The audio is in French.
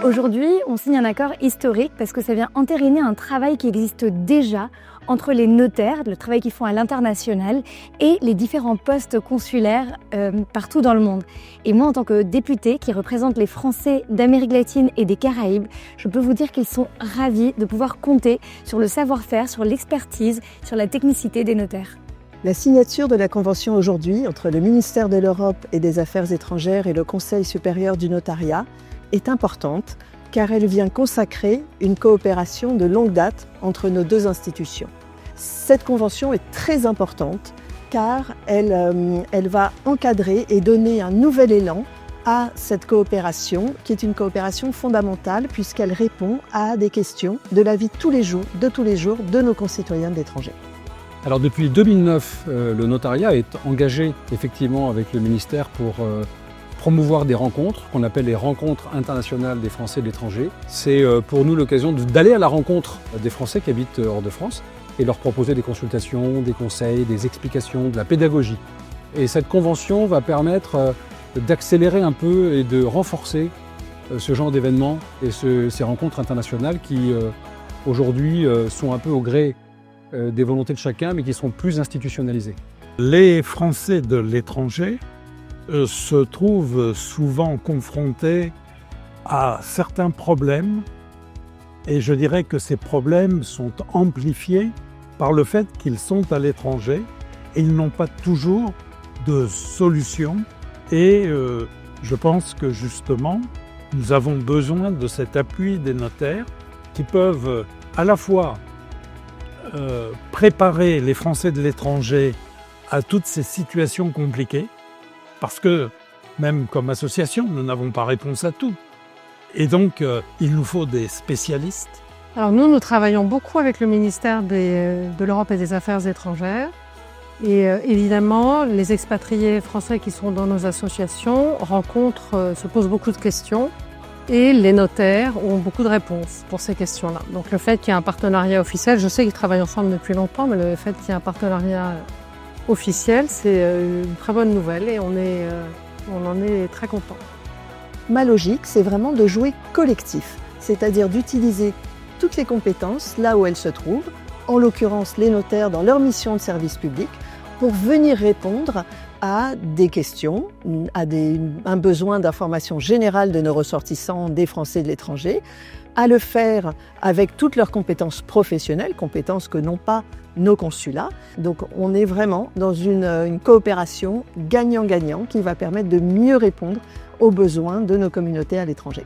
Aujourd'hui, on signe un accord historique parce que ça vient entériner un travail qui existe déjà entre les notaires, le travail qu'ils font à l'international et les différents postes consulaires partout dans le monde. Et moi, en tant que députée qui représente les Français d'Amérique latine et des Caraïbes, je peux vous dire qu'ils sont ravis de pouvoir compter sur le savoir-faire, sur l'expertise, sur la technicité des notaires. La signature de la Convention aujourd'hui entre le ministère de l'Europe et des Affaires étrangères et le Conseil supérieur du notariat est importante car elle vient consacrer une coopération de longue date entre nos deux institutions. Cette convention est très importante car elle va encadrer et donner un nouvel élan à cette coopération qui est une coopération fondamentale puisqu'elle répond à des questions de la vie de tous les jours de nos concitoyens de l'étranger. Alors depuis 2009, le notariat est engagé effectivement avec le ministère pour promouvoir des rencontres qu'on appelle les rencontres internationales des Français de l'étranger. C'est pour nous l'occasion d'aller à la rencontre des Français qui habitent hors de France et leur proposer des consultations, des conseils, des explications, de la pédagogie. Et cette convention va permettre d'accélérer un peu et de renforcer ce genre d'événements et ces rencontres internationales qui aujourd'hui sont un peu au gré des volontés de chacun mais qui sont plus institutionnalisées. Les Français de l'étranger se trouvent souvent confrontés à certains problèmes et je dirais que ces problèmes sont amplifiés par le fait qu'ils sont à l'étranger et ils n'ont pas toujours de solution et je pense que justement nous avons besoin de cet appui des notaires qui peuvent à la fois préparer les Français de l'étranger à toutes ces situations compliquées parce que, même comme association, nous n'avons pas réponse à tout. Et donc, il nous faut des spécialistes. Alors nous travaillons beaucoup avec le ministère de l'Europe et des Affaires étrangères. Et évidemment, les expatriés français qui sont dans nos associations se posent beaucoup de questions. Et les notaires ont beaucoup de réponses pour ces questions-là. Donc le fait qu'il y ait un partenariat officiel, je sais qu'ils travaillent ensemble depuis longtemps, mais le fait qu'il y ait un partenariat officiel, c'est une très bonne nouvelle et on en est très content. Ma logique, c'est vraiment de jouer collectif, c'est-à-dire d'utiliser toutes les compétences là où elles se trouvent, en l'occurrence les notaires dans leur mission de service public, pour venir répondre à des questions, à un besoin d'information générale de nos ressortissants, des Français de l'étranger, à le faire avec toutes leurs compétences professionnelles, compétences que n'ont pas nos consulats. Donc on est vraiment dans une coopération gagnant-gagnant qui va permettre de mieux répondre aux besoins de nos communautés à l'étranger.